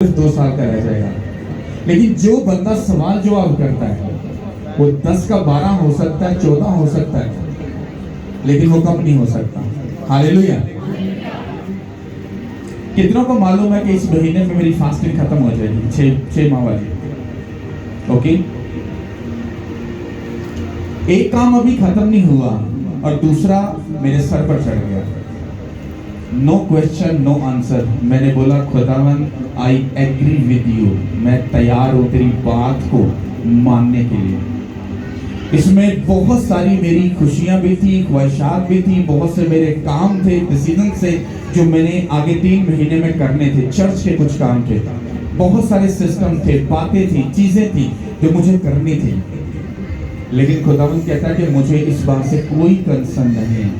2 साल का रह जाएगा। लेकिन जो बंदा सवाल जवाब करता है वो 10 का 12 हो सकता है, 14 हो सकता है, लेकिन वो कम नहीं हो सकता। हालेलुया। कितनों को मालूम है कि इस महीने में मेरी फास्टिंग खत्म हो जाएगी, 6 माह वाली। ओके, एक काम अभी खत्म नहीं हुआ और दूसरा मेरे सर पर चढ़ गया। No question no answer. मैंने बोला खुदावन आई एग्री विद यू, मैं तैयार हूं तेरी बात को मानने के लिए। इसमें बहुत सारी मेरी खुशियां भी थी, ख्वाहिशात भी थी, बहुत से मेरे काम थे, डिसीजन से जो मैंने आगे 3 महीने में करने थे। चर्च के कुछ काम थे, बहुत सारे सिस्टम थे, बातें थी, चीजें थी जो मुझे करनी थी। लेकिन खुदावन कहता है कि मुझे इस बात से कोई कंसर्न नहीं है,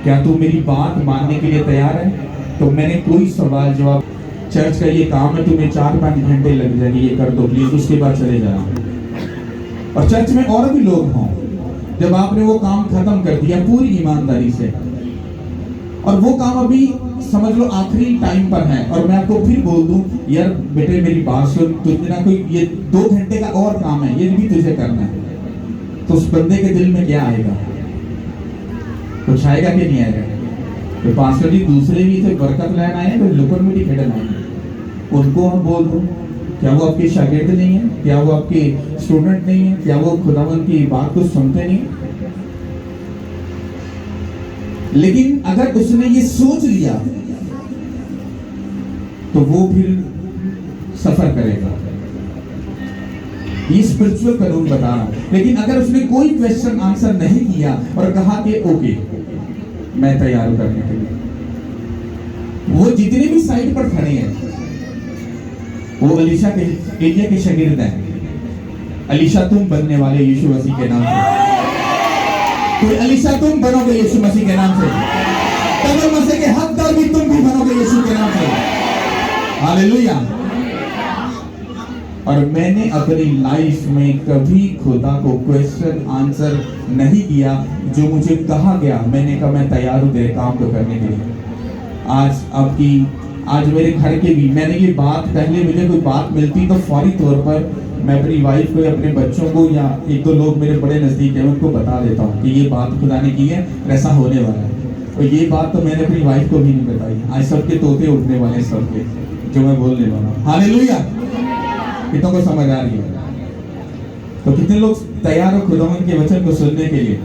क्या तू मेरी बात मानने के लिए तैयार है? तो मैंने कोई सवाल जवाब, चर्च का ये काम है, तुम्हें 4-5 घंटे लग जाएंगे, ये कर दो प्लीज, उसके बाद चले जाना। और चर्च में और भी लोग हों, जब आपने वो काम खत्म कर दिया पूरी ईमानदारी से, और वो काम अभी समझ लो आखिरी टाइम पर है, और मैं आपको फिर बोल दूं यार बेटे मेरी बात सुन, तुझे ना कोई ये 2 घंटे का और काम है, ये भी तुझे करना है, तो उस बंदे के दिल में क्या आएगा? कुछ आएगा कि नहीं आएगा? तो पास्टर जी दूसरे भी थे, बरकत लेना आए, तो लुकन मिट्टी खेलना आए, उनको हम बोल दो क्या वो आपके शागिर्द नहीं है? क्या वो आपके स्टूडेंट नहीं है? क्या वो खुदावन की बात को सुनते नहीं? लेकिन अगर उसने ये सोच लिया तो वो फिर सफर करेगा। ये स्पिरिचुअल कानून बता रहा हूं। लेकिन अगर उसने कोई क्वेश्चन आंसर नहीं किया और कहा कि ओके मैं तैयार हूं करने के लिए, वो जितने भी साइड पर खड़े हैं वो अलीशा के एरिया के शागिर्द हैं। अलीशा तुम बनने वाले यीशु मसीह के नाम से, कोई अलीशा तुम बनोगे यीशु मसीह के नाम से, तब मसीह के हकदार भी तुम भी बनोगे यीशु के नाम से। हालेलुया। और मैंने अपनी लाइफ में कभी खुदा को क्वेश्चन आंसर नहीं किया, जो मुझे कहा गया मैंने कहा मैं तैयार हूं तेरे काम को करने के लिए। आज मेरे घर के भी, मैंने ये बात, पहले मुझे कोई बात मिलती तो फौरी तौर पर मैं अपनी वाइफ को या अपने बच्चों को या 1-2 लोग मेरे बड़े नजदीक है उनको बता देता हूँ कि ये बात खुदा ने की है, ऐसा होने वाला है। और ये बात तो मैंने अपनी वाइफ को भी नहीं बताई। आज सबके तोते उठने वाले, सबके जो मैं बोलने वाला हूँ। हालेलुया। कितनों को समझ आ रही है? तो कितने लोग तैयार हो खुदावन के वचन को सुनने के लिए?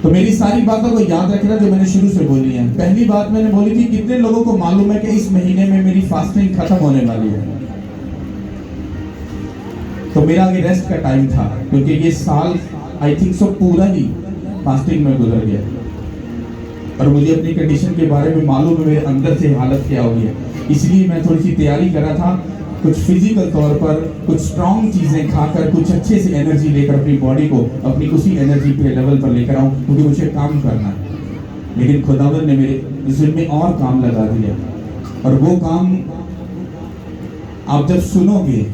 तो मेरी सारी बातों को याद रखना जो मैंने शुरू से बोली है। पहली बात मैंने बोली थी, कितने लोगों को मालूम है कि इस महीने में मेरी फास्टिंग खत्म होने वाली है? तो मेरा आगे रेस्ट का टाइम था, क्योंकि ये साल आई थिंक सो पूरा ही फास्टिंग में गुजर गया, और मुझे अपनी कंडीशन के बारे में मालूम है मेरे अंदर से हालत क्या हुई है। इसलिए मैं थोड़ी सी तैयारी कर रहा था, कुछ फिजिकल तौर पर कुछ स्ट्रॉन्ग चीजें खाकर, कुछ अच्छे से एनर्जी लेकर अपनी बॉडी को अपनी उसी एनर्जी के लेवल पर लेकर आऊं, क्योंकि मुझे काम करना है। लेकिन खुदावन ने मेरे जिम्मे में और काम लगा दिया, और वो काम आप जब सुनोगे,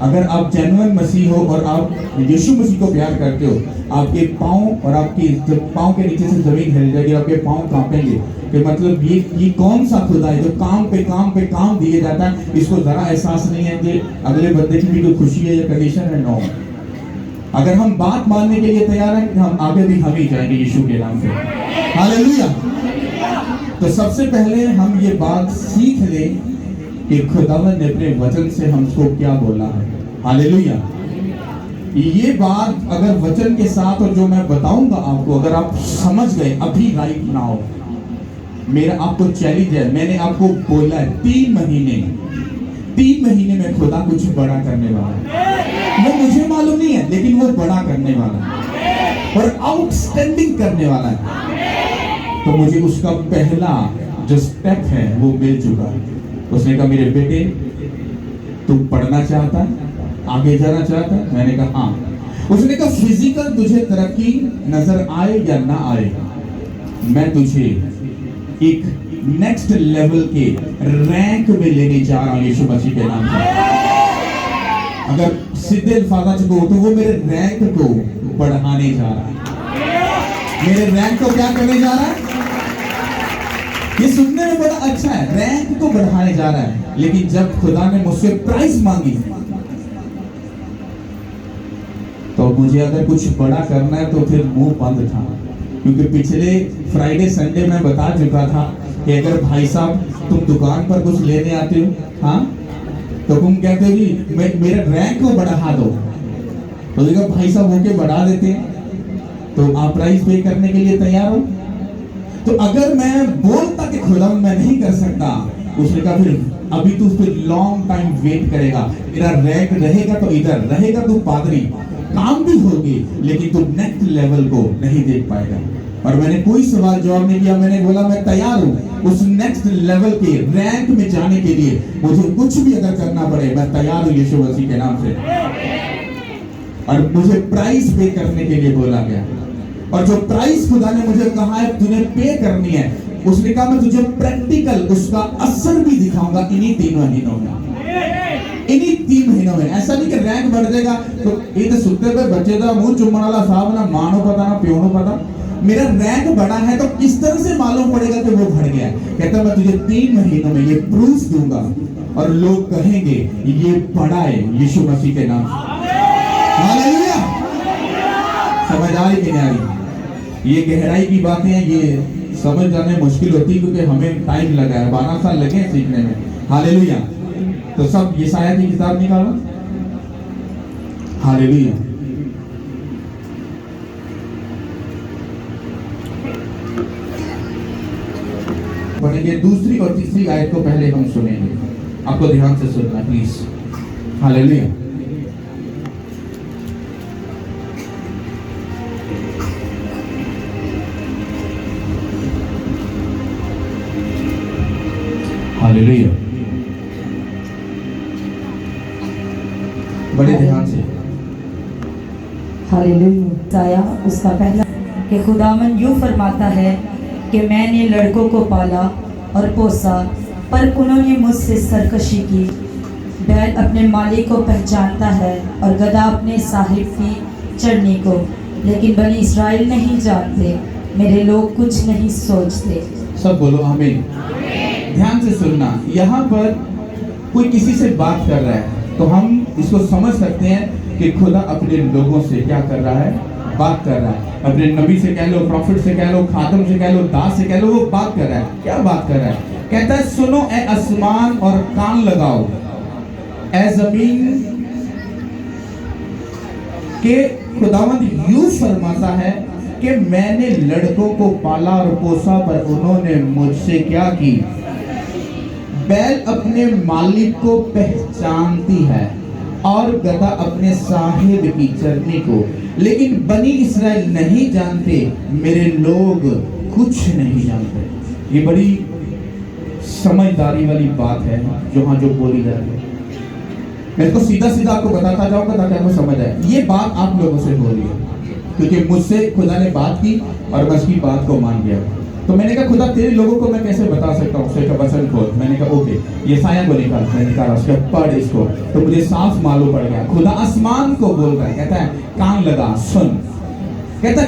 अगर आप जेन्युइन मसीह हो और आप यीशु मसीह को प्यार करते हो, आपके पाँव और आपकी जब पाँव के नीचे से जमीन हिल जाएगी, आपके पाँव कांपेंगे कि मतलब ये कौन सा खुदा है जो काम पे काम दिए जाता है, इसको जरा एहसास नहीं है कि अगले बंदे की भी कोई खुशी है या कंडीशन है। नो, अगर हम बात मानने के लिए तैयार हैं, हम आगे भी हम ही जाएंगे यीशु के नाम से। हालेलुया। तो सबसे पहले हम ये बात सीख लें कि खुदावन ने अपने वचन से हमको क्या बोला है। हालेलुया। ये बात अगर वचन के साथ और जो मैं बताऊंगा आपको, अगर आप समझ गए अभी राइट नाउ, मेरा आपको चैलेंज है, मैंने आपको बोला है 3 महीने में खुदा कुछ बड़ा करने वाला है। वो मुझे मालूम नहीं है, लेकिन वो बड़ा करने वाला है और आउटस्टैंडिंग करने वाला है। तो मुझे उसका पहला जो स्टेप है वो मिल चुका है। उसने कहा मेरे बेटे तू पढ़ना चाहता है, आगे जाना चाहता है? मैंने कहा हाँ। उसने कहा फिजिकल तुझे तरक्की नजर आए या ना आए, मैं तुझे एक नेक्स्ट लेवल के रैंक में लेने जा रहा हूं यीशु मसीह के नाम से। अगर सीधे अल्फाज को तो वो मेरे रैंक को बढ़ाने जा रहा है। मेरे रैंक को क्या करने जा रहा है? ये सुनने में बड़ा अच्छा है, रैंक तो बढ़ाने जा रहा है, लेकिन जब खुदा ने मुझसे प्राइस मांगी तो मुझे अगर कुछ बड़ा करना है तो फिर मुंह बंद था। क्योंकि पिछले फ्राइडे संडे में बता चुका था कि अगर भाई साहब तुम दुकान पर कुछ लेने आते हो, हाँ, तो तुम कहते हो कि मेरे रैंक को बढ़ा दो, तो देखो भाई साहब होके बढ़ा देते हैं, तो आप प्राइस पे करने के लिए तैयार हो। तो अगर मैं बोलता कि खुदा मैं नहीं कर सकता, उसने कहा फिर अभी तू फिर लॉन्ग टाइम वेट करेगा, तेरा रैंक रहेगा तो इधर रहेगा, तू पादरी काम भी होगी लेकिन तू नेक्स्ट लेवल को नहीं देख पाएगा। और मैंने कोई सवाल जवाब नहीं किया, मैंने बोला मैं तैयार हूँ उस नेक्स्ट लेवल के रैंक में जाने के लिए, मुझे कुछ भी अगर करना पड़े मैं तैयार हूँ यीशु मसीह के नाम से। और मुझे प्राइस पे करने के लिए बोला गया, और जो प्राइस खुदा ने मुझे कहा है तुझे पे करनी है, उसने कहा मैं तुझे प्रैक्टिकल उसका असर भी दिखाऊंगा इन्हीं 3 महीनों में। इन्हीं 3 महीनों में ऐसा नहीं कि रैंक बढ़ जाएगा तो ये तो सुत्ते पे बच्चे का मुंह चुम्मन वाला साहब ना मानो पता ना प्यो पता, मेरा रैंक बढ़ा है तो किस तरह से मालूम पड़ेगा कि वो बढ़ गया है। कहता मैं तुझे 3 महीनों में ये प्रूफ दूंगा और लोग कहेंगे ये बड़ा है यीशु मसीह के नाम से। हालेलुया। समझ आ रही कि नहीं आ रही? ये गहराई की बातें हैं, ये समझ जाने मुश्किल होती है क्योंकि हमें टाइम लगा है, 12 साल लगे सीखने में। हालेलुया। तो सब यशायाह की किताब निकालो। हालेलुया। पढ़ेंगे दूसरी और तीसरी आयत को पहले हम सुनेंगे, आपको ध्यान से सुनना प्लीज। हालेलुया। हालेलुया। बड़े ध्यान से। हालेलुया। उसका पहला कि खुदावन यूं फरमाता है कि मैंने लड़कों को पाला और पोसा पर उन्होंने मुझसे सरकशी की। बैल अपने मालिक को पहचानता है और गधा अपने साहिब की चढ़नी को, लेकिन बनी इस्राएल नहीं जानते, मेरे लोग कुछ नहीं सोचते। सब बोलो आमीन। ध्यान से सुनना, यहाँ पर कोई किसी से बात कर रहा है तो हम इसको समझ सकते हैं कि खुदा अपने लोगों से क्या कर रहा है, बात कर रहा है। अपने नबी से कह लो, प्रॉफिट से कह लो, खादम से कह लो, दास से कह लो, वो बात कर रहा है। क्या बात कर रहा है? कहता है सुनो ए आसमान और कान लगाओ ए जमीन के। खुदावंद यूं फरमाता है कि मैंने लड़कों को पाला और पोसा पर उन्होंने मुझसे क्या की। बैल अपने मालिक को पहचानती है और गधा अपने साहिब की चरनी को, लेकिन बनी इस्राएल नहीं जानते, मेरे लोग कुछ नहीं जानते। ये बड़ी समझदारी वाली बात है जो बोली जा रही है। मैं इसको सीधा सीधा आपको बताता जाऊंगा ताकि आपको समझ आए। ये बात आप लोगों से हो रही है क्योंकि मुझसे खुदा ने बात की और मैं उसकी बात को मान गया। तो मैंने कहा खुदा तेरे लोगों को मैं कैसे बता सकता हूँ। उसने कहा वचन खोल। मैंने कहा ओके, यशायाह को निकाल। मैंने निकाला, उसका पढ़ इसको, तो मुझे साफ मालूम पड़ गया खुदा आसमान को बोल रहा है। कहता है कान लगा सुन। कहता है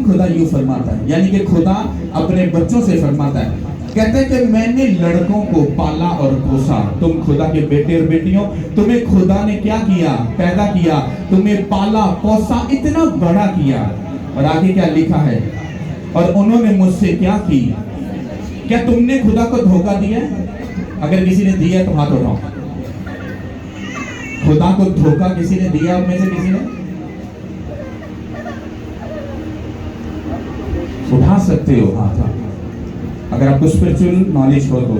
खुदा यूं फरमाता है, यानी कि खुदा अपने बच्चों से फरमाता है। कहते हैं कि मैंने लड़कों को पाला और पोसा। तुम खुदा के बेटे और बेटियों, तुम्हें खुदा ने क्या किया, पैदा किया, तुम्हें पाला पोसा, इतना बड़ा किया। और आगे क्या लिखा है, और उन्होंने मुझसे क्या की। क्या तुमने खुदा को धोखा दिया? अगर किसी ने दिया तो हाथ उठाओ। खुदा को धोखा किसी ने दिया? में से किसी ने उठा सकते हो हाथ अगर आपको स्पिरिचुअल नॉलेज हो तो।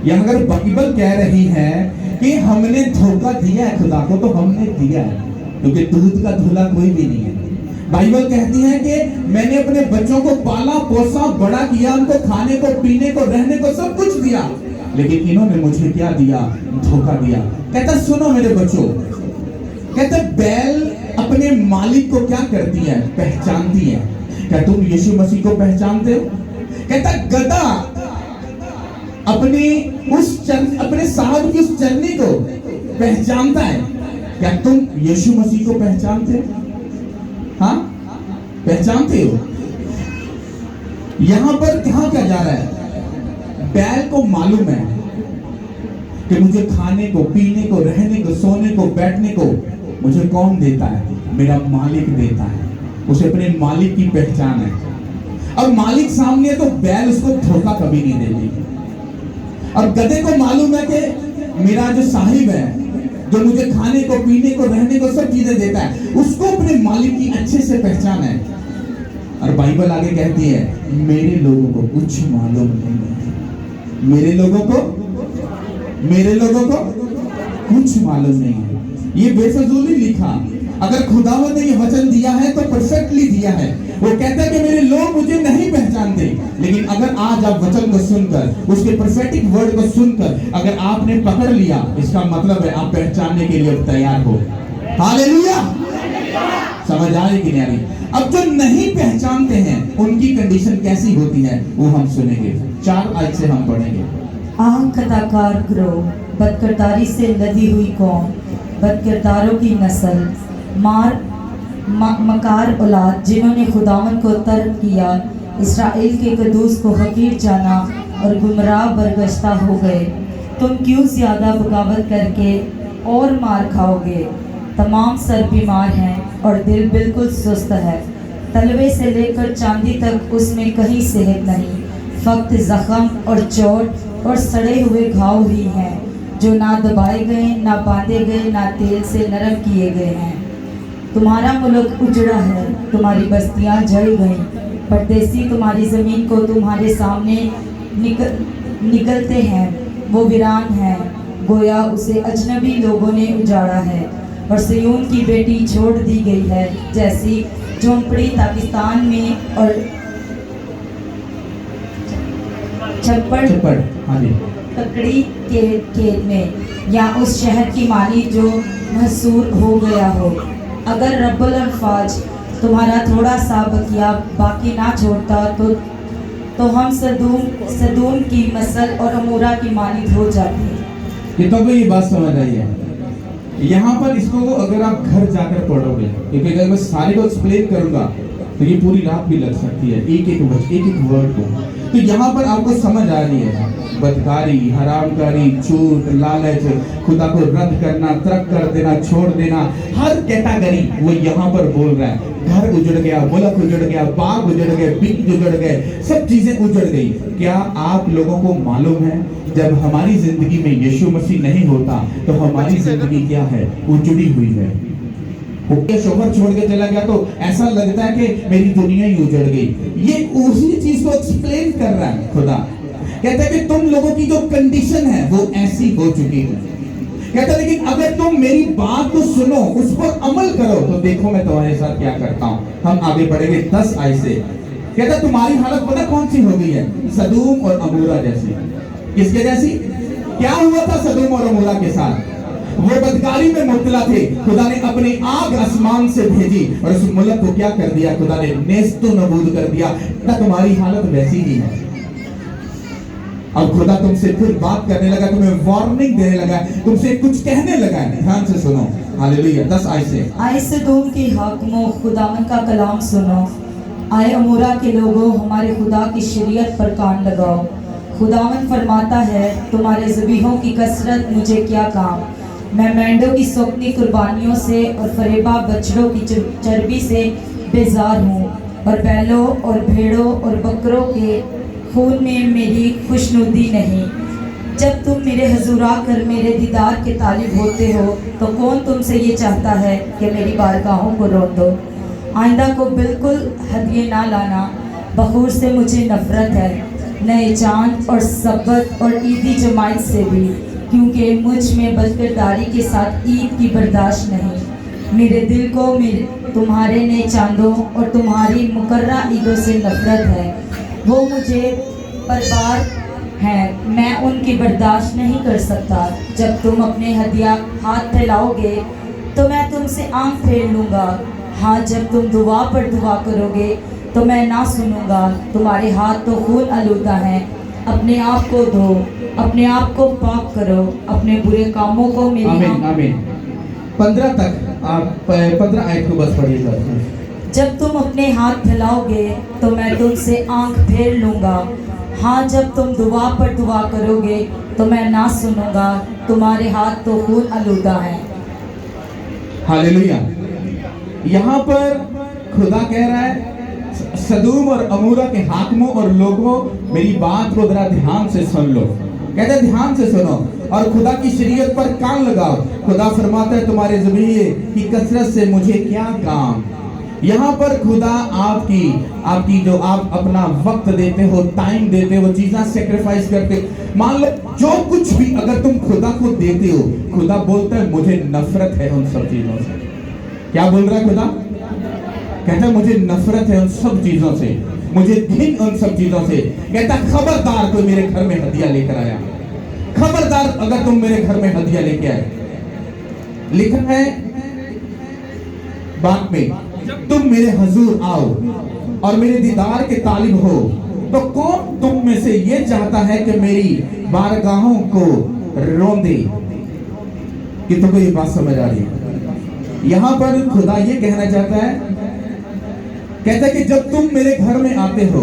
या अगर बाइबल कह रही है कि हमने धोखा दिया है खुदा को, तो हमने दिया है, क्योंकि दूध का धुला कोई भी नहीं है। बाइबल कहती है कि मैंने अपने बच्चों को पाला पोसा, बड़ा किया, उनको खाने को, पीने को, रहने को सब कुछ दिया, लेकिन इन्होंने मुझे क्या दिया? धोखा दिया। कहता सुनो मेरे बच्चों, कहते बैल अपने मालिक को क्या करती है? पहचानती है। क्या तुम यीशु मसीह को पहचानते हो? कहता गधा अपने साहब की उस चरनी को पहचानता है। क्या तुम यीशु मसीह को पहचानते हो? हाँ, पहचानते हो? यहां पर कहा क्या जा रहा है? बैल को मालूम है कि मुझे खाने को, पीने को, रहने को, सोने को, बैठने को मुझे कौन देता है? मेरा मालिक देता है। उसे अपने मालिक की पहचान है। अब मालिक सामने है तो बैल उसको धोखा कभी नहीं देगी। और गधे को मालूम है कि मेरा जो साहिब है, जो मुझे खाने को, पीने को, रहने को सब चीजें देता है, उसको अपने मालिक की अच्छे से पहचान है। और बाइबल आगे कहती है, मेरे लोगों को कुछ मालूम नहीं है। मेरे लोगों को कुछ मालूम नहीं है। ये बेफजूली लिखा। अगर खुदावंद ने ये वचन दिया है तो परफेक्टली दिया है। वो कहता है कि मेरे लोग मुझे नहीं पहचानते, लेकिन अगर आज आप वचन को सुनकर, उसके प्रोफेटिक वर्ड को सुनकर अगर आपने पकड़ लिया, इसका मतलब है आप पहचानने के लिए तैयार हो। हालेलुया! समझ आए कि नहीं? अब जो नहीं पहचानते हैं उनकी कंडीशन कैसी होती है वो हम सुनेंगे। 4 आयत से हम पढ़ेंगे। आह कदाकार गिरोह, बदकिरदारी से लदी हुई कौम, बदकिरदारों की नस्ल, मकार औलाद, जिन्होंने खुदावन को तर्क किया, इस्राएल के कदूस को हकीर जाना और गुमराह बरगश्ता हो गए। तुम क्यों ज़्यादा बगावत करके और मार खाओगे? तमाम सर बीमार हैं और दिल बिल्कुल सुस्त है। तलवे से लेकर चांदी तक उसमें कहीं सेहत नहीं, फक्त जख्म और चोट और सड़े हुए घाव ही हैं, जो ना दबाए गए, ना बांधे गए, ना तेल से नरम किए गए हैं। तुम्हारा मुल्क उजड़ा है, तुम्हारी बस्तियां जल गईं, परदेसी तुम्हारी ज़मीन को तुम्हारे सामने निकलते हैं। वो वीरान है, गोया उसे अजनबी लोगों ने उजाड़ा है, और सियोन की बेटी छोड़ दी गई है, जैसी झोंपड़ी पाकिस्तान में और छप्पड़ ककड़ी के खेत में, या उस शहर की माली जो महसूर हो गया हो। अगर रब्बुल अल्फाज तुम्हारा थोड़ा सा बकिया बाकी ना छोड़ता तो हम सदूम की मसल और अमूरा की मानिद हो जाती। ये तब ये बात समझ आई है। यहाँ पर इसको अगर आप घर जाकर पढ़ोगे, क्योंकि अगर मैं सारे को एक्सप्लेन करूंगा तो ये पूरी रात भी लग सकती है, एक एक वर्ड को। तो यहाँ पर आपको समझ आ रही है, बदकारी, हरामकारी, झूठ, लालच, खुदा को रद्द करना, तर्क कर देना, छोड़ देना, हर कैटेगरी वो यहाँ पर बोल रहा है। घर उजड़ गया, मुल्क उजड़ गया, बाग उजड़ गए, बीज उजड़ गए, सब चीजें उजड़ गई। क्या आप लोगों को मालूम है, जब हमारी जिंदगी में यीशु मसीह नहीं होता तो हमारी जिंदगी क्या है? उजड़ी हुई है। शोहर छोड़ के चला गया तो ऐसा लगता है कि मेरी दुनिया ही उजड़ गई। ये उसी चीज को एक्सप्लेन कर रहा है खुदा। कहता है कि तुम लोगों की जो कंडीशन है वो ऐसी हो चुकी है। कहता है लेकिन अगर तुम मेरी बात को सुनो, उस पर अमल करो, तो देखो मैं तुम्हारे साथ क्या करता हूँ। हम आगे बढ़ेंगे 10 आयत से। कहता तुम्हारी हालत पता कौन सी हो गई है? सदूम और अमूरा जैसी। किसके जैसी? क्या हुआ था सदूम और अमूरा के साथ? वो बदकारी में मुब्तला थे। खुदा ने अपनी आग आसमान से भेजी और उस मुल्क को क्या कर दिया? खुदा ने नेस्तो नबूद कर दिया। तुम्हारी हालत वैसी ही है। अब खुदा तुमसे फिर बात करने लगा, तुम्हें वार्निंग देने लगा, तुमसे कुछ कहने लगा है। ध्यान से सुनो। हालेलुया। 10 आयत से। आए सदूम के हाकिमों, खुदावन का कलाम सुनो। आए अमूरा के लोगों, हमारे खुदा की शरीयत पर कान लगाओ। खुदावन फरमाता है, तुम्हारे ज़बीहों की कसरत मुझे क्या काम? मैं मेंढों की सोखनी कुर्बानियों से और फरेबा बछड़ों की चर्बी से बेजार हूँ, और बैलों और भेड़ों और बकरों के खून में मेरी खुशनुदी नहीं। जब तुम मेरे हजूर आकर मेरे दीदार के तालिब होते हो तो कौन तुमसे ये चाहता है कि मेरी बारगाहों को रोक दो? आइंदा को बिल्कुल हदिये ना लाना। बखूर से मुझे नफरत है, नए चांद और सब्बत और ईदी जमाइत से भी, क्योंकि मुझ में बदकिरदारी के साथ ईद की बर्दाश्त नहीं। मेरे दिल को तुम्हारे नए चांदों और तुम्हारी मुकर्रा ईदों से नफरत है। वो मुझे बर्बाद हैं, मैं उनकी बर्दाश्त नहीं कर सकता। जब तुम अपने हदिया हाथ फैलाओगे तो मैं तुमसे आंख फेर लूँगा। हाँ, जब तुम दुआ पर दुआ करोगे तो मैं ना सुनूँगा। तुम्हारे हाथ तो खून आलूदा हैं। अपने आप को धो, अपने आप को पाक करो, अपने बुरे कामों को मेरे आमीन आमीन। 15 तक आप 15 आयत को बस पढ़िएगा। जब तुम अपने हाथ फैलाओगे तो मैं तुमसे आंख फेर लूँगा। हाँ, जब तुम दुआ पर दुआ करोगे तो मैं ना सुनूंगा, तुम्हारे हाथ तो खून आलूदा है। हालेलुया। यहाँ पर खुदा कह रहा है, सदूम और अमूरा के हाकिमों और लोगों, मेरी बात को जरा ध्यान से सुन लो। कहते हैं ध्यान से सुनो और खुदा की शरीयत पर कान लगाओ। खुदा फरमाता है तुम्हारे ज़बीये की कसरत से मुझे क्या काम। यहाँ पर खुदा आपकी जो आप अपना वक्त देते हो, टाइम देते हो, चीज़ें सेक्रीफाइस करते हो, मान लो जो कुछ भी अगर तुम खुदा को देते हो, खुदा बोलता है मुझे नफरत है उन सब चीज़ों से। क्या बोल रहा है खुदा? कहता है मुझे नफरत है उन सब चीज़ों से, मुझे घिन उन सब चीज़ों से। कहता खबरदार कोई मेरे घर में हदिया लेकर आया, खबरदार अगर तुम मेरे घर में हदिया लेके आए। लिखा है बात में, जब तुम मेरे हजूर आओ और मेरे दीदार के तालिब हो, तो कौन तुम में से ये चाहता है कि मेरी बारगाहों को रोंदे? कि तुमको ये बात समझ आ रही है? यहां पर खुदा ये कहना चाहता है, कहता है कि जब तुम मेरे घर में आते हो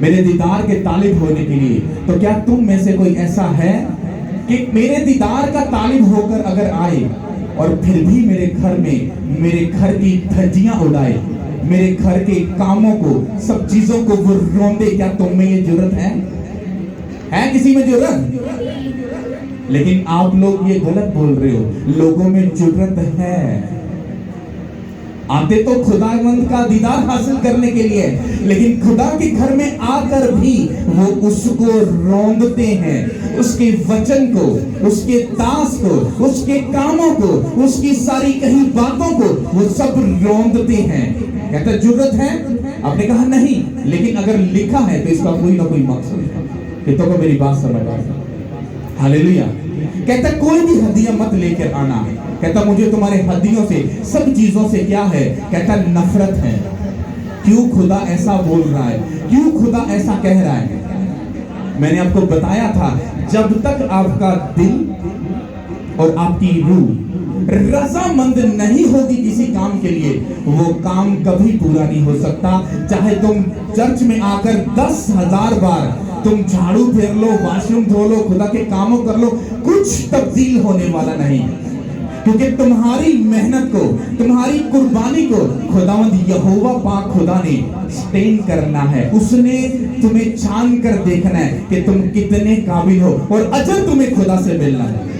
मेरे दीदार के तालिब होने के लिए, तो क्या तुम में से कोई ऐसा है कि मेरे दीदार का तालिब होकर अगर आए और फिर भी मेरे घर में मेरे घर की धज्जियां उड़ाए, मेरे घर के कामों को, सब चीजों को वो रोंदे? क्या तुम में ये जुर्रत है किसी में जुर्रत? लेकिन आप लोग ये गलत बोल रहे हो, लोगों में जुर्रत है। आते तो खुदावंद का दीदार हासिल करने के लिए, लेकिन खुदा के घर में आकर भी वो उसको रोंदते हैं, उसके वचन को, उसके दास को, उसके कामों को, उसकी सारी कही बातों को वो सब रोंदते हैं। कहता जुर्रत है? आपने कहा नहीं, लेकिन अगर लिखा है तो इसका कोई ना कोई मकसद है। कि तो मेरी बात समझ आ रही? हालेलुया। कहता कोई भी हदिया मत लेकर आना। कहता मुझे तुम्हारे हदियों से, सब चीजों से क्या है? कहता नफरत है। क्यों खुदा ऐसा बोल रहा है? क्यों खुदा ऐसा कह रहा है? मैंने आपको बताया था, जब तक आपका दिल और आपकी रूह रजामंद नहीं होगी किसी काम के लिए, वो काम कभी पूरा नहीं हो सकता। चाहे तुम चर्च में आकर 10,000 बार तुम झाड़ू फेर लो, वॉशरूम धो लो, खुदा के कामों कर लो, कुछ तब्दील होने वाला नहीं। क्योंकि तुम्हारी मेहनत को, तुम्हारी कुर्बानी को खुदावंद यहोवा पाक खुदा ने स्टेन करना है। उसने तुम्हें छान कर देखना है कि तुम कितने काबिल हो, और अजर तुम्हें खुदा से मिलना है।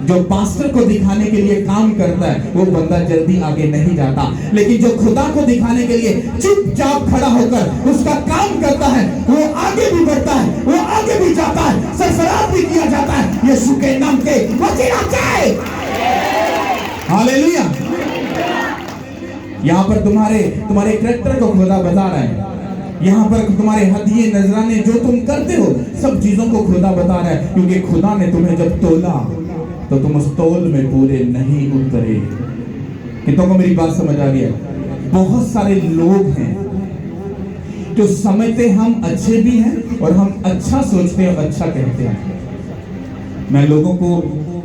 जो पास्टर को दिखाने के लिए काम करता है वो बंदा जल्दी आगे नहीं जाता, लेकिन जो खुदा को दिखाने के लिए चुपचाप खड़ा होकर उसका काम करता है, वो आगे भी बढ़ता है, वो आगे भी जाता है, सरफराज भी किया जाता है यीशु के नाम के हालेलुया। यहाँ पर तुम्हारे करैक्टर को खुदा बता रहा है। यहाँ पर तुम्हारे हदिये नजराने जो तुम करते हो, सब चीजों को खुदा बता रहा है। क्योंकि खुदा ने तुम्हें जब तोला तो तुम उस तौल में पूरे नहीं उतरे। कितनों को मेरी बात समझ आ रही है? बहुत सारे लोग हैं जो समझते हम अच्छे भी हैं और हम अच्छा सोचते हैं, अच्छा कहते हैं। मैं लोगों को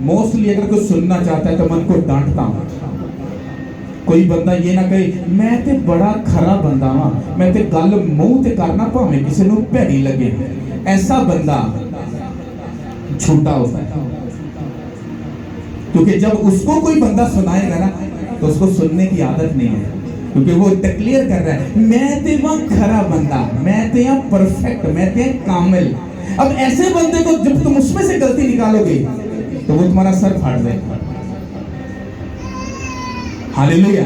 मोस्टली अगर कोई सुनना चाहता है तो मन को डांटता हूं। कोई बंदा ये ना कहे मैं ते बड़ा खरा बंदा वा, मैं ते गल मुंह ते करना भावें किसी को भैड़ी लगे, ऐसा बंदा झूठा होता है। क्योंकि जब उसको कोई बंदा सुनाएगा ना तो उसको सुनने की आदत नहीं है, क्योंकि वो डिक्लेयर कर रहा है मैं ते वहां खरा बंदा, मैं ते परफेक्ट, मैं ते कामिल। अब ऐसे बंदे को जब तुम उसमें से गलती निकालोगे तो वो तुम्हारा सर फाड़ देगा। हालेलुया।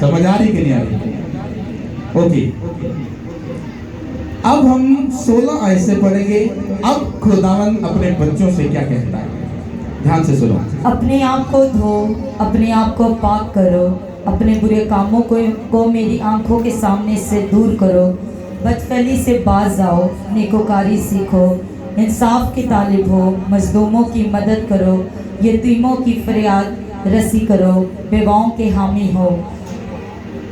समझ आ रही कि नहीं आ रही? ओके, अब हम 16 आयत से पढ़ेंगे। अब खुदावंद अपने बच्चों से क्या कहता है, ध्यान से सुनो। अपने आप को धो, अपने आप को पाक करो, अपने बुरे कामों को मेरी आंखों के सामने से दूर करो। बदफैली से बाज आओ, नेकोकारी सीखो, इंसाफ की तालिब हो, मजलूमों की मदद करो, यतीमों की फरियाद रसी करो, बेवाओं के हामी हो।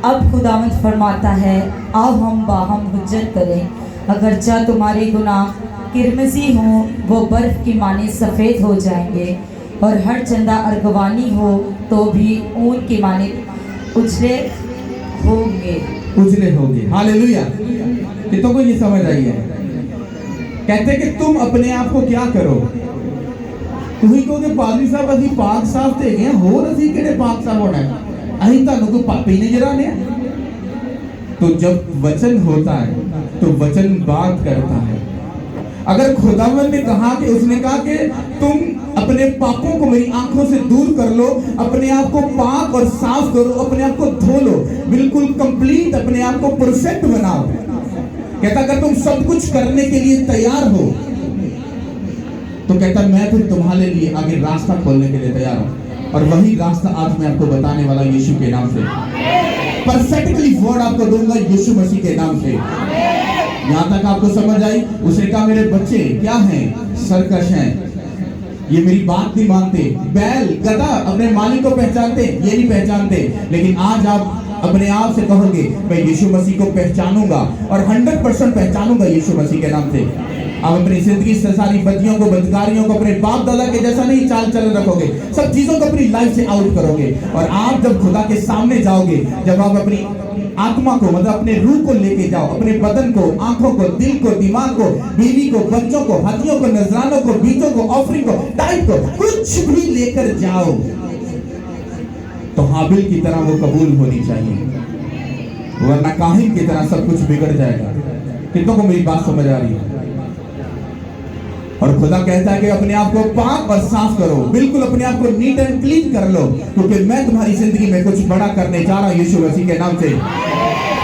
अब खुदावंद फरमाता है आओ हम बाहम हुज्जत करें। अगरचा तुम्हारे गुनाह किरमजी हो वो बर्फ की माने सफ़ेद हो जाएंगे, और हर चंदा अर्गवानी हो तो भी ऊन की माने उजले होंगे। हालेलुया। कितनों को ये समझ आई है? कहते कि तुम अपने आप को क्या करो, तुही को कि पादरी साहब अभी पाक साफ थे गए होर असी केड़े पाक साफ होना है, अही तानू को पापी नहीं जरा ने। तो जब वचन होता है तो वचन बात करता है। अगर खुदावन ने कहा कि उसने कहा कि तुम अपने पापों को मेरी आंखों से दूर कर लो, अपने आप को पाक और साफ करो, अपने आप को धो लो, बिल्कुल कंप्लीट अपने आप को परफेक्ट बनाओ। कहता अगर तुम सब कुछ करने के लिए तैयार हो तो कहता मैं फिर तुम्हारे लिए आगे रास्ता खोलने के लिए तैयार हूं। और वही रास्ता आज मैं आपको बताने वाला यीशु के नाम से, परफेक्टली वर्ड आपको दूंगा यीशु मसीह के नाम से। यहां तक आपको समझ आई? उसने कहा मेरे बच्चे क्या हैं? सरकश हैं, ये मेरी बात नहीं मानते। बैल गधा अपने मालिक को पहचानते, ये नहीं पहचानते। लेकिन आज आप अपने आप से कहोगे मैं यीशु मसीह को पहचानूंगा और 100% पहचानूंगा यीशु मसीह के नाम से। आप अपनी जिंदगी से सारी बदियों को, बदकारियों को अपने बाप दादा के जैसा नहीं चाल चलन रखोगे, सब चीजों को अपनी लाइफ से आउट करोगे। और आप जब खुदा के सामने जाओगे, जब आप अपनी आत्मा को मतलब अपने रूह को लेके जाओ, अपने बदन को, आंखों को, दिल को, दिमाग को, बीवी को, बच्चों को, हथियों को, नजरानों को, बीजों को, ऑफरिंग को, टाइप को, कुछ भी लेकर जाओ तो हाबिल की तरह वो कबूल होनी चाहिए, वरना काहिन की तरह सब कुछ बिगड़ जाएगा। कितनों को मेरी बात समझ आ रही है? और खुदा कहता है कि अपने आप को पाक और साफ करो, बिल्कुल अपने आप को नीट एंड क्लीन कर लो, क्योंकि मैं तुम्हारी जिंदगी में कुछ बड़ा करने जा रहा हूं यीशु मसीह के नाम से।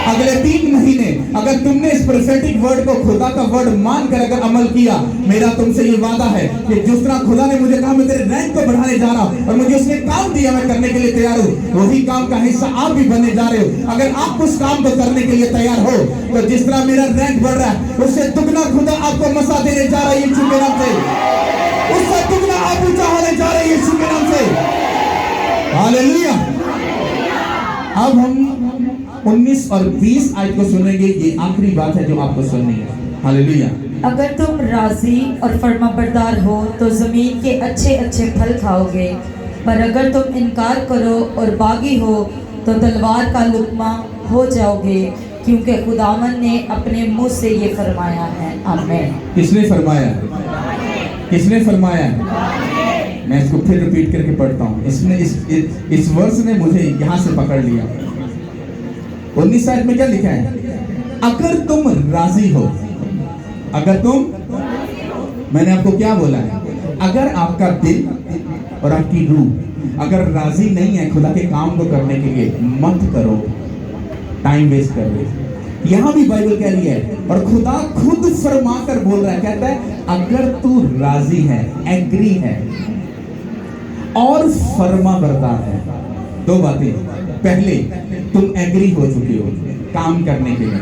अगले 3 महीने अगर तुमने इस प्रोफेटिक वर्ड को, खुदा का वर्ड मानकर अगर अमल किया, मेरा तुमसे ये वादा है कि जिस तरह खुदा ने मुझे कहा मैं तेरे रैंक को बढ़ाने जा रहा हूं और मुझे उसने काम दिया मैं करने के लिए तैयार हूं, वही काम का हिस्सा आप भी बनने जा रहे हो। अगर आप उस काम को करने के लिए तैयार हो तो जिस तरह मेरा रैंक बढ़ रहा है उससे दुगना खुदा आपको मसा देने जा रहा है यीशु के नाम से, उससे दुगना आप ऊंचा होने जा रहे हैं यीशु के नाम से। हालेलुया। अब हम 19 और 20 आयत को सुनेंगे, ये आखिरी बात है जो आपको सुननी है। हालेलुया। अगर तुम राजी और फर्माबरदार हो तो जमीन के अच्छे अच्छे फल खाओगे, पर अगर तुम इनकार करो और बागी हो तो तलवार का लुकमा हो जाओगे, क्योंकि खुदावन ने अपने मुंह से ये फरमाया है। आमीन। किसने फरमाया? किसने फरमाया? मैं इसको फिर रिपीट करके पढ़ता हूँ। इसने इस वर्ष ने मुझे यहाँ से पकड़ लिया। 19 आयत में क्या लिखा है? अगर तुम राजी हो, अगर तुम, मैंने आपको क्या बोला है? अगर आपका दिल और आपकी रूह अगर राजी नहीं है खुदा के काम को करने के लिए, मत करो, टाइम वेस्ट कर रहे। यहां भी बाइबल कह रही है और खुदा खुद फरमा कर बोल रहा है, कहता है अगर तू राजी है, एग्री है और फर्मा बरदार है। 2 बातें। पहले तुम एग्री हो चुके हो काम करने के लिए,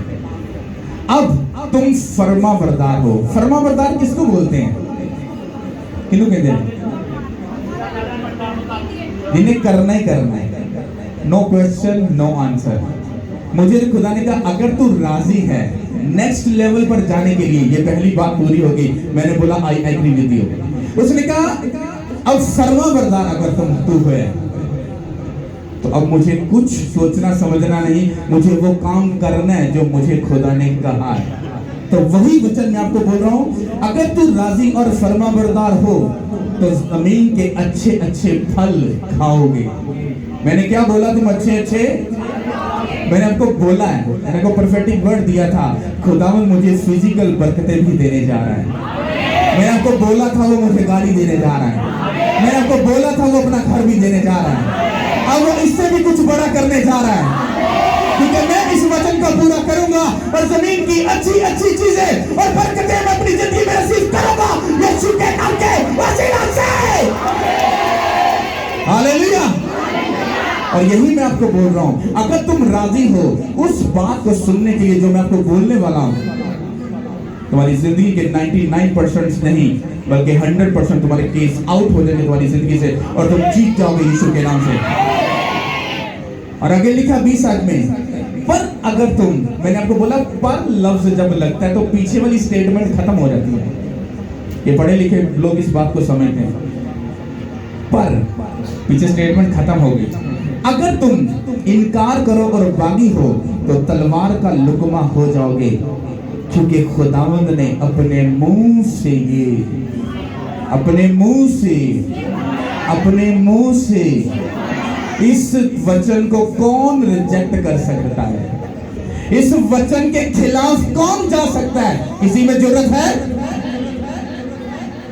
अब तुम फर्मा बरदार हो। फर्मा बरदार किसको बोलते हैं? किसको कहते हैं? जिन्हें करना ही करना है, नो क्वेश्चन नो आंसर। मुझे खुदा ने कहा अगर तू राजी है नेक्स्ट लेवल पर जाने के लिए, ये पहली बात पूरी हो गई। मैंने बोला आई एग्री विद यू। उसने कहा अब फर्मा बरदार अगर तू है तो अब मुझे कुछ सोचना समझना नहीं, मुझे वो काम करना है जो मुझे खुदा ने कहा है। तो वही वचन मैं आपको बोल रहा हूं, अगर तू राजी और फर्माबरदार हो तो जमीन के अच्छे अच्छे फल खाओगे। मैंने क्या बोला? तुम अच्छे अच्छे, मैंने आपको बोला है, मैंने आपको प्रोफेटिक वर्ड दिया था, खुदावन मुझे फिजिकल बरकतें भी देने जा रहा है। मैंने आपको बोला था वो मुझे गाड़ी देने जा रहा है। मैंने आपको बोला था वो अपना घर भी देने जा रहा है। अब वो इससे भी कुछ बड़ा करने जा रहा है, क्योंकि मैं इस वचन को पूरा करूंगा और जमीन की अच्छी अच्छी चीजें और बरकतें मैं अपनी जिंदगी में नसीब करूंगा यीशु के नाम के वसीला से। हालेलुया। और यही मैं आपको बोल रहा हूं, अगर तुम राजी हो उस बात को सुनने के लिए जो मैं आपको बोलने वाला हूं, तुम्हारी जिंदगी के 99% नहीं बल्कि 100% तुम्हारे केस आउट हो जाएंगे तुम्हारी जिंदगी से और तुम जीत जाओगे यीशु के नाम से। और आगे लिखा 20 आयत में, पर अगर तुम, मैंने आपको बोला पर लफ्ज जब लगता है तो पीछे वाली स्टेटमेंट खत्म हो जाती है। ये पढ़े लिखे लोग इस बात को समझते हैं, पर पीछे स्टेटमेंट खत्म हो गई। अगर तुम इनकार करो और बागी हो तो तलवार का लुकमा हो जाओगे। क्योंकि खुदावंद ने अपने मुंह से इस वचन को कौन रिजेक्ट कर सकता है? इस वचन के खिलाफ कौन जा सकता है? किसी में जरूरत है?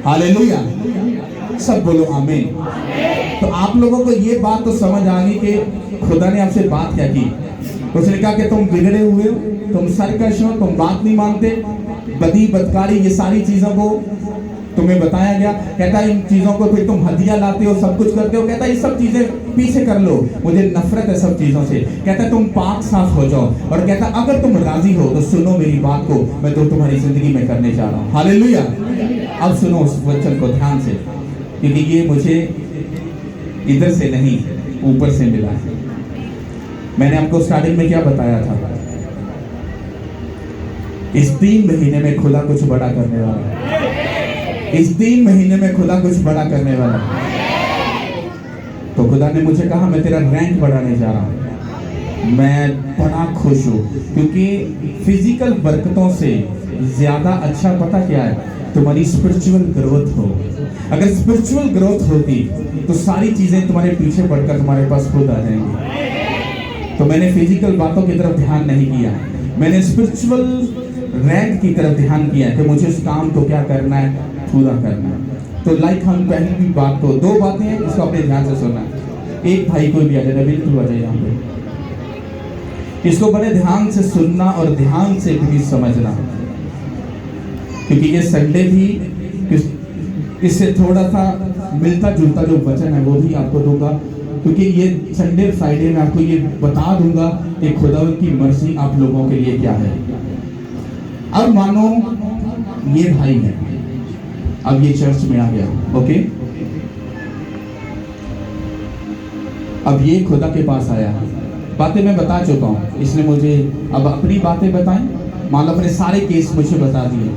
हालेलुया, सब बोलो आमीन। तो आप लोगों को ये बात तो समझ आ गई कि खुदा ने आपसे बात क्या की। उसने कहा कि तुम बिगड़े हुए हो, तुम सरकश हो, तुम बात नहीं मानते, बदी बदकारी, ये सारी चीजों को तुम्हें बताया गया। कहता है इन चीजों को फिर तुम हदिया लाते हो, सब कुछ करते हो। कहता है ये सब चीजें पीछे कर लो, मुझे नफरत है सब चीजों से। कहता है तुम पाक साफ हो जाओ। और कहता है अगर तुम राजी हो तो सुनो मेरी बात को, मैं तो तुम्हारी जिंदगी में करने जा रहा हूँ। हालेलुया। अब सुनो उस वचन को ध्यान से, क्योंकि ये मुझे इधर से नहीं ऊपर से मिला है। मैंने आपको स्टार्टिंग में क्या बताया था? इस 3 महीने में खुदा कुछ बड़ा करने वाला है। इस 3 महीने में खुदा कुछ बड़ा करने वाला है। तो खुदा ने मुझे कहा मैं तेरा रैंक बढ़ाने जा रहा हूं। मैं बड़ा खुश हूं, क्योंकि फिजिकल बरकतों से ज्यादा अच्छा पता क्या है? तुम्हारी स्पिरिचुअल ग्रोथ हो। अगर स्पिरिचुअल ग्रोथ होती तो सारी चीजें तुम्हारे पीछे पड़कर तुम्हारे पास खुद आ जाएंगी। तो मैंने फिजिकल बातों की तरफ ध्यान नहीं किया, मैंने स्पिरिचुअल रैंक की तरफ ध्यान किया कि मुझे उस काम को क्या करना है, पूरा करना है। तो लाइक हम पहली भी बात को, 2 बातें हैं इसको अपने ध्यान से सुनना। एक भाई को भी आ जाए, बिल्कुल आ जाए यहाँ पे। इसको बड़े ध्यान से सुनना और ध्यान से भी समझना, क्योंकि ये संडे भी इससे थोड़ा सा मिलता जुलता जो वचन है वो भी आपको दूंगा, क्योंकि ये संडे फ्राइडे में आपको ये बता दूंगा कि खुदावंद की मर्जी आप लोगों के लिए क्या है। अब मानो ये भाई है, अब ये चर्च में आ गया, ओके। अब ये खुदा के पास आया, बातें मैं बता चुका हूं, इसने मुझे अब अपनी बातें बताई, मान लो अपने सारे केस मुझे बता दिए।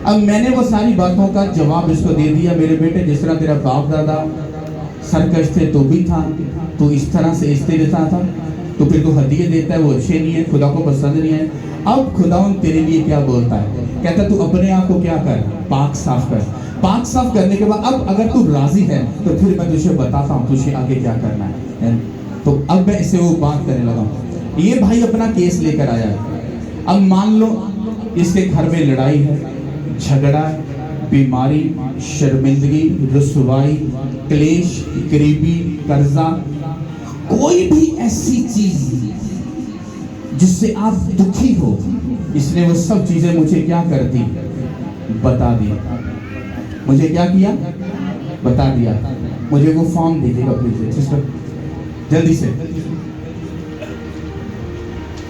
अब मैंने वो सारी बातों का जवाब इसको दे दिया। मेरे बेटे, जिस तरह तेरा बाप दादा सरकश थे तो भी था, तो इस तरह से इस्ते देता था, तो फिर तो हदिये देता है वो अच्छे नहीं है, खुदा को पसंद नहीं है। अब खुदावन तेरे लिए क्या बोलता है? कहता है तू अपने आप को क्या कर, पाक साफ कर। पाक साफ करने के बाद अब अगर तू राजी है तो फिर मैं तुझे बताता हूँ तुझे आगे क्या करना है। तो अब मैं इससे वो बात करने लगा हूँ। ये भाई अपना केस लेकर आया है। अब मान लो इसके घर में लड़ाई है, झगड़ा, बीमारी, शर्मिंदगी, रुसवाई, क्लेश, गरीबी, कर्जा, कोई भी ऐसी चीज जिससे आप दुखी हो, इसने वो सब चीजें मुझे क्या कर दी, बता दी। मुझे क्या किया, बता दिया। मुझे वो फॉर्म दीजिएगा प्लीज सिस्टर, जल्दी से।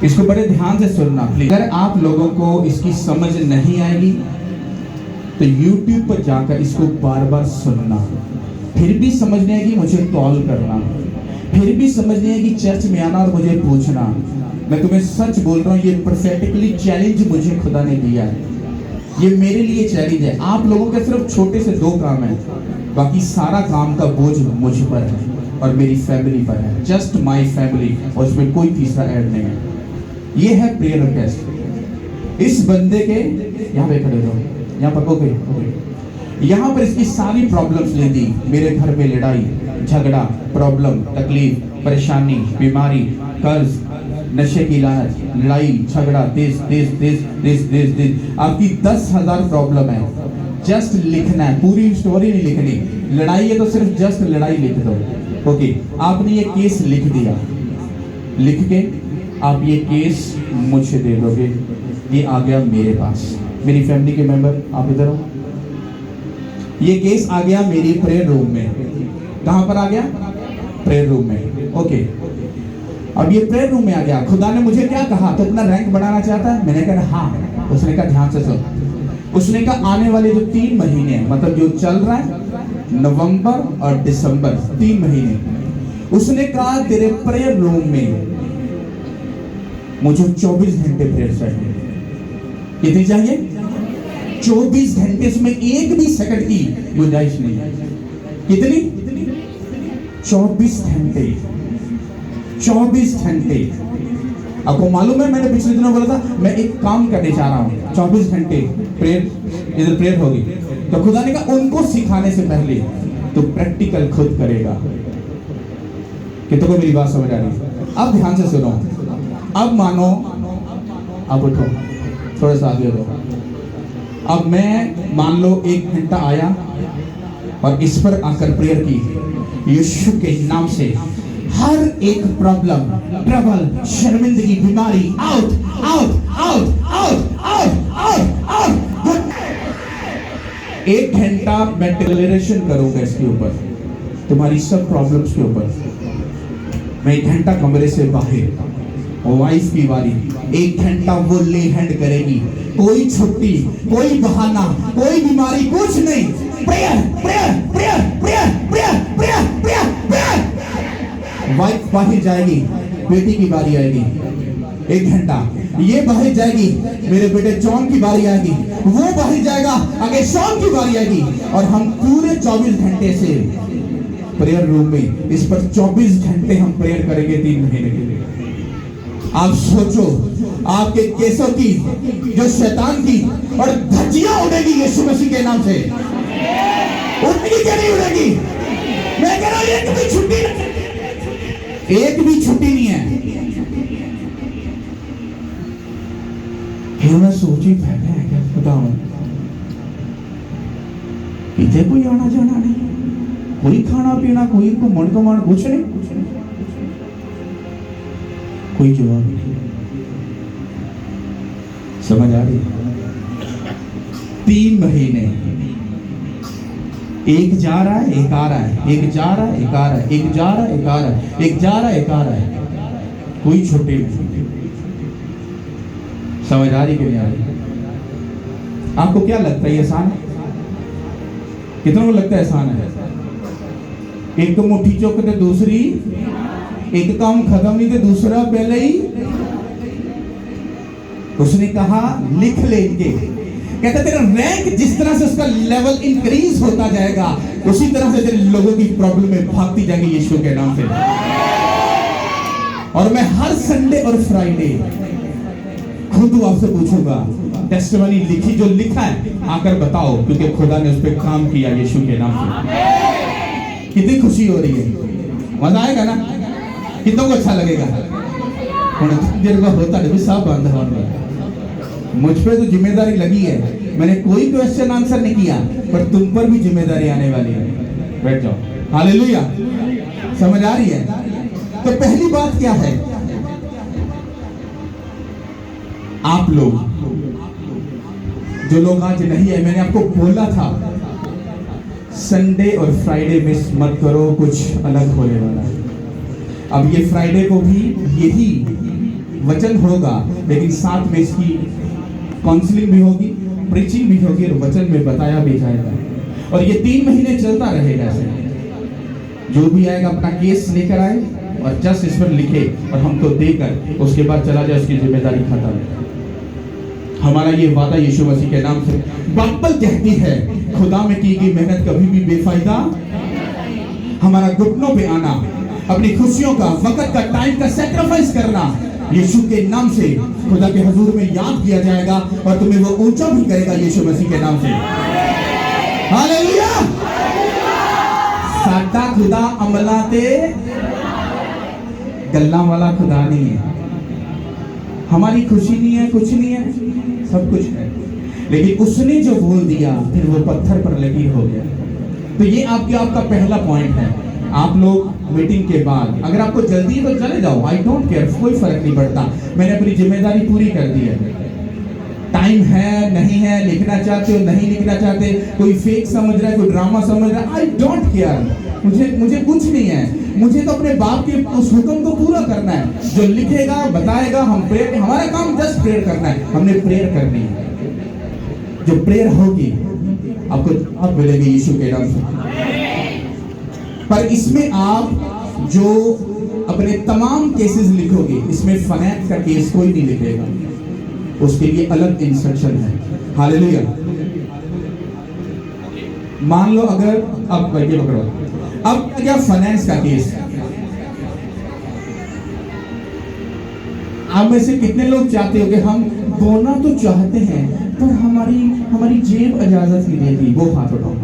इसको बड़े ध्यान से सुनना प्लीज। अगर आप लोगों को इसकी समझ नहीं आएगी तो YouTube पर जाकर इसको बार बार सुनना, फिर भी समझ नहीं आएगी मुझे कॉल करना, फिर भी समझ नहीं आएगी चर्च में आना और मुझे पूछना। मैं तुम्हें सच बोल रहा हूँ, ये परफेक्टली चैलेंज मुझे खुदा ने दिया है, ये मेरे लिए चैलेंज है। आप लोगों के सिर्फ छोटे से 2 काम है, बाकी सारा काम का बोझ मुझ पर है और मेरी फैमिली पर है, जस्ट माई फैमिली, और इसमें कोई तीसरा ऐड नहीं है। ये है प्रेयर रिक्वेस्ट। इस बंदे के यहाँ पे खड़े रहो, यहाँ पर ओके। यहाँ पर इसकी सारी प्रॉब्लम्स ले दी। मेरे घर में लड़ाई झगड़ा, प्रॉब्लम, तकलीफ, परेशानी, बीमारी, कर्ज, नशे की लालच, लड़ाई झगड़ा, देश। आपकी 10,000 प्रॉब्लम है। जस्ट लिखना है, पूरी स्टोरी नहीं लिखनी। लड़ाई है तो सिर्फ जस्ट लड़ाई लिख दो, ओके। आपने ये केस लिख दिया, लिख के आप ये केस मुझे दे दोगे। ये आ गया मेरे पास। मेरी फैमिली के मेंबर आप इधर हो। ये केस आ गया मेरी प्रेयर रूम में। कहां पर आ गया? प्रेयर रूम में, ओके। अब ये प्रेयर रूम में आ गया। खुदा ने मुझे क्या कहा? तो अपना रैंक बढ़ाना चाहता है? मैंने कहा हाँ। उसने कहा ध्यान से सुन। उसने कहा आने वाले जो 3 महीने हैं, मतलब जो चल रहा है नवंबर और दिसंबर, 3 महीने, उसने कहा तेरे प्रेयर रूम में मुझे 24 घंटे प्रेयर चाहिए। कितनी चाहिए? 24 घंटे, उसमें एक भी सेकंड की गुंजाइश नहीं है। कितनी? 24 घंटे। 24 घंटे। आपको मालूम है, मैंने पिछले दिनों बोला था मैं एक काम करने जा रहा हूँ, 24 घंटे प्रेयर, इधर प्रेयर होगी। तो खुदा ने कहा उनको सिखाने से पहले तो प्रैक्टिकल खुद करेगा। कितनों को मेरी बात समझ आ रही है? अब ध्यान से सुनो। अब मानो आप उठो, थोड़ा सा आगे हो। अब मैं मान लो 1 घंटा आया और इस पर आकर प्रेयर की, यीशु के नाम से हर एक प्रॉब्लम, ट्रबल, शर्मिंदगी, बीमारी out out out out out out out. 1 घंटा मैं डिक्लेरेशन करूंगा इसके ऊपर, तुम्हारी सब प्रॉब्लम्स के ऊपर। मैं 1 घंटा कमरे से बाहर, वाइफ की बारी, 1 घंटा वो ले हैंड करेगी, कोई छुट्टी, कोई बहाना, कोई बीमारी, कुछ नहीं। Prayer prayer prayer prayer prayer prayer prayer prayer. Wife बाहर जाएगी, बेटी की बारी आएगी, 1 घंटा ये बाहर जाएगी, मेरे बेटे जॉन की बारी आएगी, वो बाहर जाएगा, आगे शॉन की बारी आएगी, और हम पूरे 24 घंटे से प्रेयर रूम में इस पर 24 घंटे हम प्रेयर करेंगे 3 महीने के लिए। आप सोचो, आपके केसों की, जो शैतान की और धज्जियां उड़ेगी यीशु मसीह के नाम से। उड़ेगी क्या नहीं उड़ेगी? मैं कह रहा हूं एक भी छुट्टी नहीं, एक भी छुट्टी नहीं है। मैं सोची बैठे हैं क्या बताऊं, इधर कोई आना जाना नहीं, कोई खाना पीना, कोई घूमन घुमान, कुछ नहीं, कोई जवाब नहीं। समझ आ रही? 3 महीने, एक जा रहा है एक आ रहा है, एक जा रहा है एक आ रहा है, एक जा रहा है एक आ रहा है, एक जा रहा है एक आ रहा है, कोई छुट्टी नहीं। समझ आ रही कि नहीं आ रही? आपको क्या लगता है ये आसान है? कितनों को लगता है आसान है? एक मुट्ठी चौकते दूसरी, एक काम खत्म नहीं थे दूसरा पहले ही। उसने कहा लिख ले इनके, कहता तेरा रैंक जिस तरह से उसका लेवल इंक्रीज होता जाएगा, उसी तरह से तेरे लोगों की प्रॉब्लम में भागती जाएगी यीशु के नाम से। और मैं हर संडे और फ्राइडे खुद आपसे पूछूंगा, टेस्टिमनी लिखी, जो लिखा है आकर बताओ, क्योंकि खुदा ने उस पर काम किया यीशु के नाम से। कितनी खुशी हो रही है, मजा आएगा ना? कितनों को अच्छा लगेगा? देर का होता है सब बंद होगा। मुझ पे तो जिम्मेदारी लगी है, मैंने कोई क्वेश्चन आंसर नहीं किया, पर तुम पर भी जिम्मेदारी आने वाली है। बैठ जाओ। हालेलुया। समझ आ रही है? तो पहली बात क्या है, आप लोग जो लोग आज नहीं है, मैंने आपको बोला था संडे और फ्राइडे मिस मत करो, कुछ अलग होने वाला है। अब ये फ्राइडे को भी यही वचन होगा, लेकिन साथ में इसकी काउंसलिंग भी होगी, प्रीचिंग भी होगी और वचन में बताया भी जाएगा। और ये 3 महीने चलता रहेगा ऐसे। जो भी आएगा अपना केस लेकर आए और जस्ट इस पर लिखे और हमको देकर उसके बाद चला जाए, उसकी जिम्मेदारी खत्म। हमारा ये वादा यीशु मसीह के नाम से। बाइबल कहती है खुदा में की गई मेहनत कभी भी बेफायदा। हमारा घुटनों पे आना, अपनी खुशियों का, वक्त का, टाइम का सैक्रिफाइस करना यीशु के नाम से खुदा के हुजूर में याद किया जाएगा और तुम्हें वो ऊंचा भी करेगा यीशु मसीह के नाम से। हालेलुया। साडा खुदा अमला ते गल्ला वाला खुदा नहीं है। हमारी खुशी नहीं है, कुछ नहीं है, सब कुछ है, लेकिन उसने जो बोल दिया फिर वो पत्थर पर लकीर हो गया। तो ये आपका पहला पॉइंट है। आप लोग मीटिंग के बाद अगर आपको जल्दी है तो चले जाओ, आई डोंट केयर, कोई फर्क नहीं पड़ता। मैंने अपनी जिम्मेदारी पूरी कर दी है। टाइम है नहीं है, लिखना चाहते हो नहीं लिखना चाहते, कोई फेक समझ रहा है, कोई ड्रामा समझ रहा है, आई डोंट केयर। मुझे कुछ नहीं है, मुझे तो अपने बाप के उस हुक्म को पूरा करना है। जो लिखेगा बताएगा, हम प्रेयर, हमारा काम जस्ट प्रेयर करना है, हमने प्रेयर करनी है। जो प्रेयर होगी आपको आप मिलेंगे यीशु के नाम से। पर इसमें आप जो अपने तमाम केसेस लिखोगे, इसमें फाइनेंस का केस कोई नहीं लिखेगा, उसके लिए अलग इंस्ट्रक्शन है। हालेलुया। मान लो अगर अब ये पकड़ो, अब क्या फाइनेंस का केस, आप में से कितने लोग चाहते हो कि हम बोना तो चाहते हैं पर हमारी जेब इजाजत नहीं देती? वो हाथ उठाओ।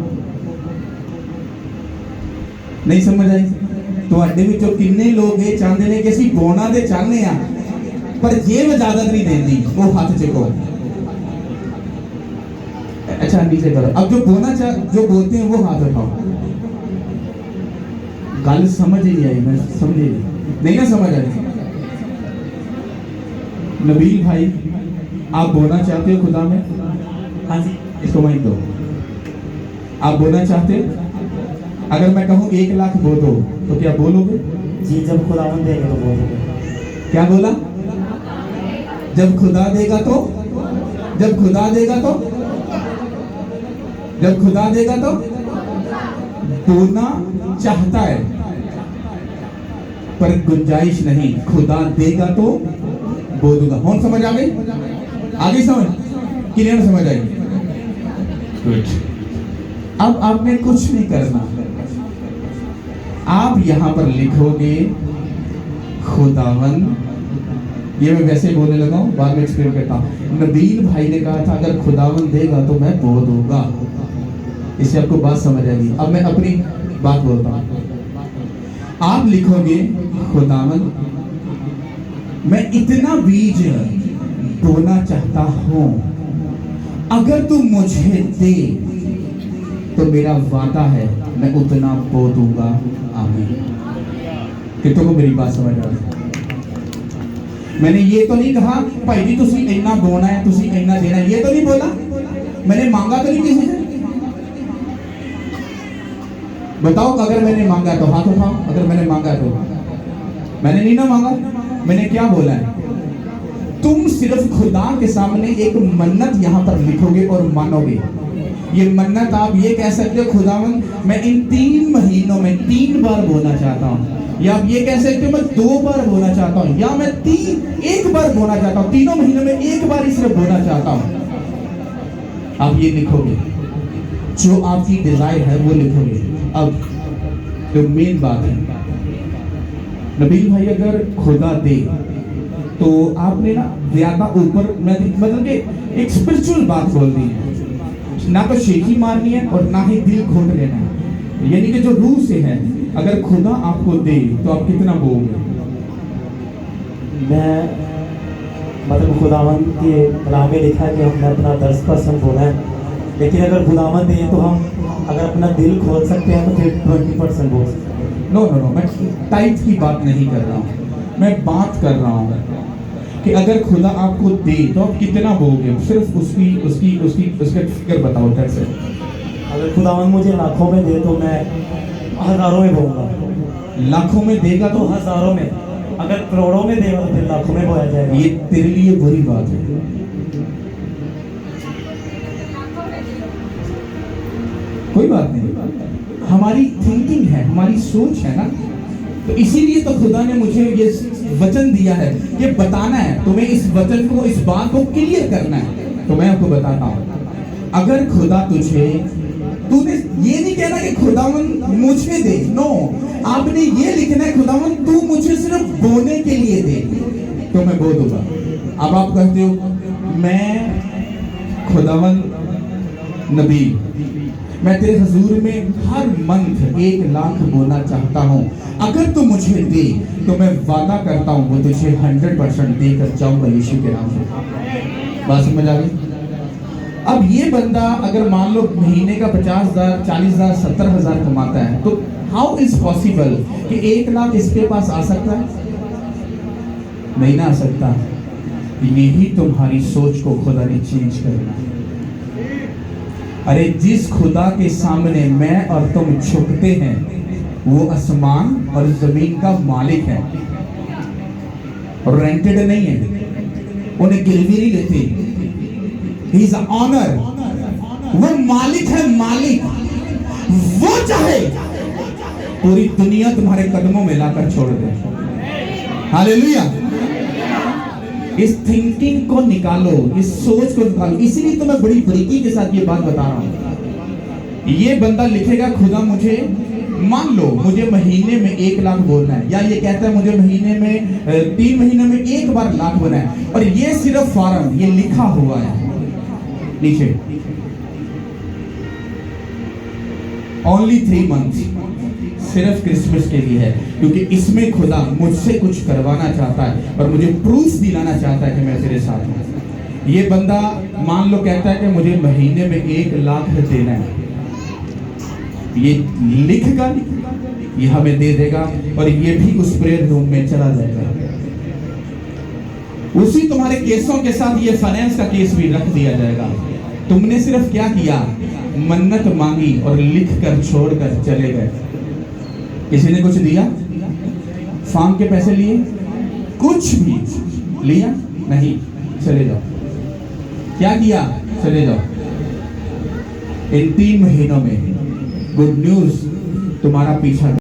नहीं समझ आई? तो अड्डे में जो किन्ने लोग ये चाहते ने कि ਅਸੀਂ बोना दे चाहते हैं पर जेब इजाजत नहीं देती? वो हाथ चुको। अच्छा नीचे करो। अब जो जो बोलते हैं वो हाथ उठाओ। गल समझ ही नहीं आई, मैं समझे नहीं ना समझ आई। नबील भाई, आप बोलना चाहते हो खुदा में? हाँ जी। इसको माइक दो। आप बोलना चाहते हो? अगर मैं कहूँ 1 लाख बोलो तो क्या बोलोगे? जी, जब खुदावन देंगे तो बोलोगे। क्या बोला? जब खुदा देगा तो? जब खुदा देगा तो? जब खुदा देगा तो? बोलना चाहता है पर गुंजाइश नहीं। खुदा देगा तो बोलूंगा। कौन समझ आ गई? आगे समझ क्लियर समझ आई? गुड। अब आपने कुछ नहीं करना। आप यहां पर लिखोगे खुदावन। ये मैं वैसे ही बोलने लगा हूं, बाद में एक्सप्लेन करता हूं। नबील भाई ने कहा था अगर खुदावन देगा तो मैं बोल दूंगा। इससे आपको बात समझ आएगी। अब मैं अपनी बात बोलता हूं। आप लिखोगे खुदावन मैं इतना बीज बोना चाहता हूं, अगर तू मुझे दे तो मेरा वादा है मैं उतना बो दूंगा। आमीन। कितनों को मेरी बात समझ आ रही? मैंने ये तो नहीं कहा भाई जी तुसी इतना बोना है, तुसी इतना देना है, ये तो नहीं बोला। मैंने मांगा तो नहीं किसी से। बताओ अगर मैंने मांगा तो हाथ उठाओ। अगर मैंने मांगा तो मैंने नहीं ना मांगा। मैंने क्या बोला है? तुम सिर्फ खुदा के सामने एक मन्नत यहां पर लिखोगे और मानोगे। ये मन्नत आप ये कह सकते हो खुदावन मैं इन 3 महीनों में 3 बार बोलना चाहता हूं, या आप ये कह सकते हो मैं 2 बार बोलना चाहता हूं, या मैं 1 बार बोलना चाहता हूं। 3 महीनों में 1 बार ही सिर्फ बोलना चाहता हूं। आप ये लिखोगे, जो आपकी डिजायर है वो लिखोगे। अब जो मेन बात है नबील भाई, अगर खुदा दे तो आपने ना ज्यादा ऊपर मतलब कि एक स्पिरिचुअल बात बोल दी है। ना तो शेखी मारनी है और ना ही दिल घोट लेना है, यानी कि जो रूह से है। अगर खुदा आपको दे तो आप कितना बोलोगे? मैं मतलब खुदावन के कलाम में लिखा है कि हमने अपना 10% बोला है, लेकिन अगर खुदावन दे तो हम अगर अपना दिल खोल सकते हैं तो फिर 20% बोल सकते हैं। नो नो नो, मैं टाइप की बात नहीं कर रहा हूँ। मैं बात कर रहा हूँ कि अगर खुदा आपको दे तो आप कितना बोलोगे? सिर्फ उसके फिगर बताओ। कैसे? अगर खुदावन मुझे लाखों में दे तो मैं हज़ारों में बोलूँगा। लाखों में देगा तो तो? हज़ारों में। अगर करोड़ों में देगा तो फिर लाखों में बोया जाएगा। ये तेरे लिए बुरी बात है। कोई बात नहीं, हमारी थिंकिंग है, हमारी सोच है ना। तो इसीलिए तो खुदा ने मुझे ये वचन दिया है, ये बताना है तुम्हें, इस वचन को, इस बात को क्लियर करना है। तो मैं आपको बताता हूं, अगर खुदा तुझे, तूने ये नहीं कहना कि खुदावन मुझे दे। नो, आपने ये लिखना है खुदावन तू मुझे सिर्फ बोने के लिए दे तो मैं बो दूंगा। अब आप कहते हो मैं खुदावन नबी, मैं तेरे हुजूर में हर मंथ 1 लाख बोलना चाहता हूँ, अगर तू मुझे दे तो मैं वादा करता हूँ वो तुझे 100% देकर जाऊंगा यीशु के नाम से। बात समझ आ गई? अब ये बंदा अगर मान लो महीने का 50,000, 40,000, 70,000 कमाता है तो हाउ इज पॉसिबल कि 1 लाख इसके पास आ सकता है? नहीं ना आ सकता। यही तुम्हारी सोच को खुदा ने चेंज करना है। अरे जिस खुदा के सामने मैं और तुम झुकते हैं वो आसमान और जमीन का मालिक है, और रेंटेड नहीं है, उन्हें गिरवी नहीं लेते। ही इज ऑनर, वो मालिक है, मालिक। वो चाहे पूरी दुनिया तुम्हारे कदमों में लाकर छोड़ दे। हालेलुया। इस थिंकिंग को निकालो, इस सोच को निकालो। इसीलिए तो मैं बड़ी बरीकी के साथ ये बात बता रहा हूं। ये बंदा लिखेगा खुदा मुझे मान लो मुझे महीने में 1 लाख बोलना है, या ये कहता है मुझे महीने में 3 महीने में 1 बार लाख बोलना है, और ये सिर्फ फॉर्म ये लिखा हुआ है नीचे, ओनली 3 मंथ, सिर्फ क्रिसमस के लिए है, क्योंकि इसमें खुदा मुझसे कुछ करवाना चाहता है और मुझे प्रूफ दिलाना चाहता है कि मैं तेरे साथ हूं। ये बंदा मान लो कहता है कि मुझे महीने में 1 लाख देना है, ये लिख कर ये हमें दे देगा और ये भी उस प्रेयर रूम में चला जाएगा। उसी तुम्हारे केसों के साथ ये फाइनेंस का केस भी रख दिया जाएगा। तुमने सिर्फ क्या किया, मन्नत मांगी और लिख कर छोड़ कर चले गए। किसी ने कुछ दिया, फार्म के पैसे लिए, कुछ भी लिया नहीं, चले जाओ। क्या किया, चले जाओ। इन 3 महीनों में गुड न्यूज तुम्हारा पीछा